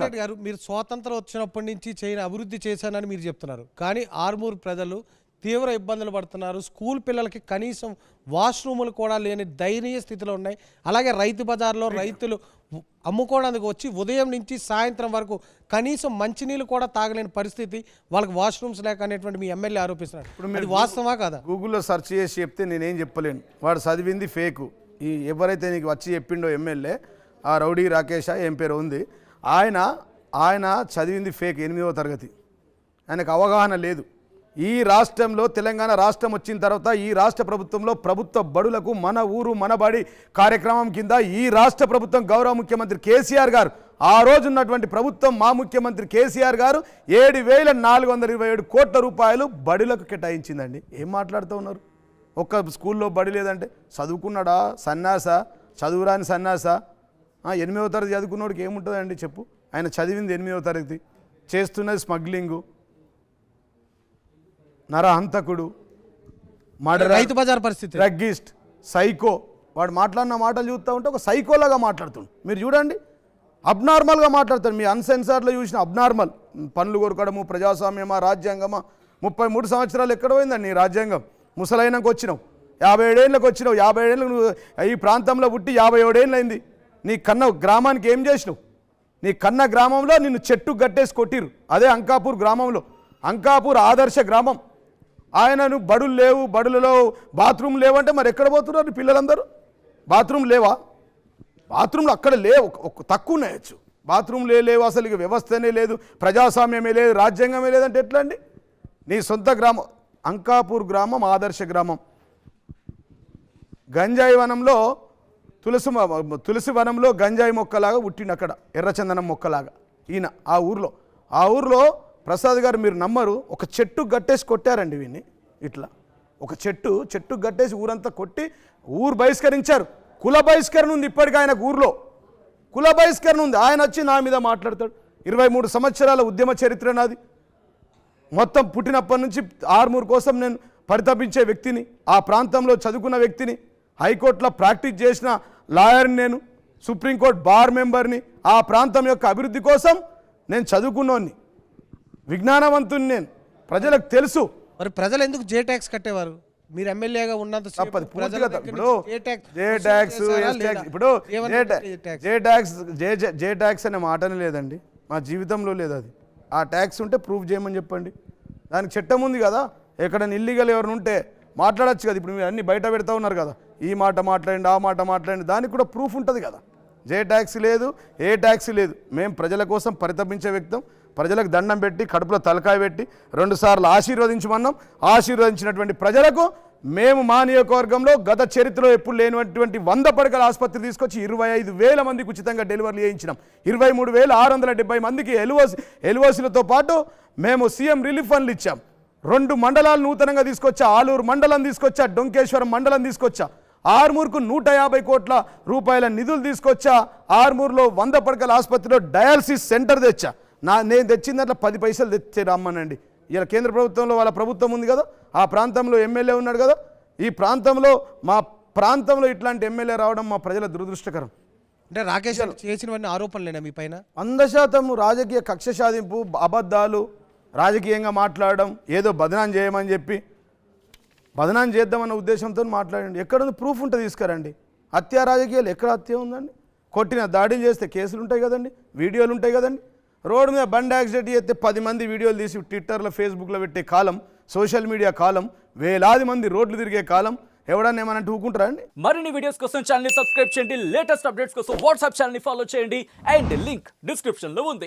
గారు మీరు స్వాతంత్రం వచ్చినప్పటి నుంచి చైనా అభివృద్ధి చేశానని మీరు చెప్తున్నారు, కానీ ఆర్మూర్ ప్రజలు తీవ్ర ఇబ్బందులు పడుతున్నారు. స్కూల్ పిల్లలకి కనీసం వాష్రూములు కూడా లేని దయనీయ స్థితిలో ఉన్నాయి. అలాగే రైతు బజార్లో రైతులు అమ్ముకోవడానికి వచ్చి ఉదయం నుంచి సాయంత్రం వరకు కనీసం మంచినీళ్ళు కూడా తాగలేని పరిస్థితి, వాళ్ళకి వాష్రూమ్స్ లేక అనేటువంటి మీ ఎమ్మెల్యే ఆరోపిస్తున్నారు. ఇప్పుడు మీరు వాస్తవా కదా? గూగుల్లో సెర్చ్ చేసి చెప్తే నేనేం చెప్పలేను. వాడు చదివింది ఫేకు. ఈ ఎవరైతే నీకు వచ్చి చెప్పిండో ఎమ్మెల్యే ఆ రౌడీ రాకేష్ ఏం పేరు ఉంది, ఆయన చదివింది ఫేక్. 8వ తరగతి. ఆయనకు అవగాహన లేదు. ఈ రాష్ట్రంలో తెలంగాణ రాష్ట్రం వచ్చిన తర్వాత ఈ రాష్ట్ర ప్రభుత్వంలో ప్రభుత్వ బడులకు మన ఊరు మన బడి కార్యక్రమం కింద ఈ రాష్ట్ర ప్రభుత్వం గౌరవ ముఖ్యమంత్రి కేసీఆర్ గారు, ఆ రోజు ఉన్నటువంటి ప్రభుత్వం మా ముఖ్యమంత్రి కేసీఆర్ గారు 7,427 కోట్ల రూపాయలు బడులకు కేటాయించిందండి. ఏం మాట్లాడుతూ ఉన్నారు? ఒక్క స్కూల్లో బడి లేదంటే చదువుకున్నాడా సన్నాస, చదువురాని సన్నాస? 8వ తరగతి చదువుకున్నోడికి ఏముంటుందండి చెప్పు? ఆయన చదివింది 8వ తరగతి, చేస్తున్నది స్మగ్లింగు, నరహంతకుడు, రైతు బజార్ పరిస్థితి, డ్రగ్గిస్ట్, సైకో. వాడు మాట్లాడిన మాటలు చూస్తూ ఉంటే ఒక సైకోలాగా మాట్లాడుతుండు. మీరు చూడండి, అబ్నార్మల్గా మాట్లాడతాడు. మీ అన్సెన్సార్లో చూసిన అబ్నార్మల్ పనులు కొరకడము, ప్రజాస్వామ్యమా, రాజ్యాంగమా? 33 సంవత్సరాలు ఎక్కడ పోయిందండి నీ రాజ్యాంగం? ముసలైనకు వచ్చినావు, 57 ఏళ్ళకి వచ్చినావు. 57 ఏళ్ళకు నువ్వు ఈ ప్రాంతంలో పుట్టి 57 ఏళ్ళు అయింది. నీ కన్న గ్రామానికి ఏం చేసినావు? నీ కన్న గ్రామంలో నిన్ను చెట్టు గట్టేసి కొట్టిరు. అదే అంకాపూర్ గ్రామంలో. అంకాపూర్ ఆదర్శ గ్రామం. ఆయనను బడులు లేవు, బడులలో బాత్రూమ్ లేవంటే మరి ఎక్కడ పోతున్నారు పిల్లలందరూ? బాత్రూమ్ లేవా? బాత్రూమ్లు అక్కడ లేవు, తక్కువ ఉన్నాయచ్చు. బాత్రూమ్ లేవు, అసలు ఇక వ్యవస్థనే లేదు, ప్రజాస్వామ్యమే లేదు, రాజ్యాంగమే లేదంటే ఎట్లా అండి? నీ సొంత గ్రామం అంకాపూర్ గ్రామం ఆదర్శ గ్రామం. గంజాయి వనంలో తులసి వనంలో గంజాయి మొక్కలాగా పుట్టిండు అక్కడ, ఎర్రచందనం మొక్కలాగా ఈయన ఆ ఊర్లో ప్రసాద్ గారు మీరు నమ్మరు, ఒక చెట్టు గట్టేసి కొట్టారండి వీడిని. ఇట్లా ఒక చెట్టు గట్టేసి ఊరంతా కొట్టి ఊరు బహిష్కరించారు. కుల బహిష్కరణ ఉంది ఇప్పటికీ ఆయనకు, ఊర్లో కుల బహిష్కరణ ఉంది. ఆయన వచ్చి నా మీద మాట్లాడతాడు. 23 సంవత్సరాల ఉద్యమ చరిత్ర నాది. మొత్తం పుట్టినప్పటి నుంచి ఆర్మూర్ కోసం నేను పరితపించే వ్యక్తిని, ఆ ప్రాంతంలో చదువుకున్న వ్యక్తిని, హైకోర్టులో ప్రాక్టీస్ చేసిన లాయర్ని నేను, సుప్రీంకోర్టు బార్ మెంబర్ని, ఆ ప్రాంతం యొక్క అభివృద్ధి కోసం నేను చదువుకున్నోని, విజ్ఞానవంతుని నేను. ప్రజలకు తెలుసు. మరి ప్రజలు ఎందుకు జే ట్యాక్స్ కట్టేవారు? మీరు ఎమ్మెల్యేగా ఉన్నంత జే ట్యాక్స్ అనే మాటనే లేదండి మా జీవితంలో లేదు. అది ఆ ట్యాక్స్ ఉంటే ప్రూఫ్ చేయమని చెప్పండి. దానికి చట్టం ఉంది కదా. ఎక్కడైనా ఇల్లీగల్ ఎవరిని ఉంటే మాట్లాడచ్చు కదా. ఇప్పుడు మీరు అన్ని బయట పెడతా ఉన్నారు కదా, ఈ మాట మాట్లాడండి, ఆ మాట మాట్లాడండి, దానికి కూడా ప్రూఫ్ ఉంటుంది కదా. జే ట్యాక్స్ లేదు, ఏ ట్యాక్స్ లేదు. మేము ప్రజల కోసం పరితపించే వ్యక్తం. ప్రజలకు దండం పెట్టి కడుపులో తలకాయ పెట్టి 2 సార్లు ఆశీర్వదించమన్నాం. ఆశీర్వదించినటువంటి ప్రజలకు మేము మా నియోజకవర్గంలో గత చరిత్రలో ఎప్పుడు లేనటువంటి 100 పడకల ఆసుపత్రి తీసుకొచ్చి 25,000 మందికి ఉచితంగా డెలివరీ చేయించినాం. 23,670 మందికి ఎల్ఓసీలతో పాటు మేము సీఎం రిలీఫ్ ఫండ్లు ఇచ్చాం. 2 మండలాలు నూతనంగా తీసుకొచ్చా. ఆలూరు మండలం తీసుకొచ్చా, డొంకేశ్వరం మండలం తీసుకొచ్చా. ఆర్మూర్కు 150 కోట్ల రూపాయల నిధులు తీసుకొచ్చా. ఆర్మూర్లో 100 పడకల ఆసుపత్రిలో డయాలసిస్ సెంటర్ తెచ్చా. నేను తెచ్చిన దాంట్లో 10 పైసలు తెచ్చే రమ్మనండి. ఇలా కేంద్ర ప్రభుత్వంలో వాళ్ళ ప్రభుత్వం ఉంది కదా, ఆ ప్రాంతంలో ఎమ్మెల్యే ఉన్నాడు కదా. ఈ ప్రాంతంలో మా ప్రాంతంలో ఇట్లాంటి ఎమ్మెల్యే రావడం మా ప్రజల దురదృష్టకరం. అంటే రాకేష్ చేసినవన్నీ ఆరోపణలేనా మీ పైన? 100% రాజకీయ కక్ష సాధింపు, అబద్ధాలు, రాజకీయంగా మాట్లాడడం, ఏదో బదనాం చేయమని చెప్పి బదనాం చేద్దామన్న ఉద్దేశంతో మాట్లాడండి. ఎక్కడుంది ప్రూఫ్ ఉంటే తీసుకురండి. హత్య రాజకీయాలు ఎక్కడ హత్య ఉందండి? కొట్టిన దాడిని చేస్తే కేసులు ఉంటాయి కదండి, వీడియోలు ఉంటాయి కదండి. రోడ్డు మీద బండి యాక్సిడెంట్ చేస్తే 10 మంది వీడియోలు తీసి ట్విట్టర్లో, ఫేస్బుక్లో పెట్టే కాలం, సోషల్ మీడియా కాలం, వేలాది మంది రోడ్లు తిరిగే కాలం. ఎవడన్నా ఏమన్నా ఊకుంటారా అండి? మరిన్ని వీడియోస్ కోసం ఛానల్ ని సబ్స్క్రైబ్ చేయండి. లేటెస్ట్ అప్డేట్స్ కోసం వాట్సాప్ ఛానల్ ని ఫాలో చేయండి. అండ్ లింక్ డిస్క్రిప్షన్ లో ఉంది.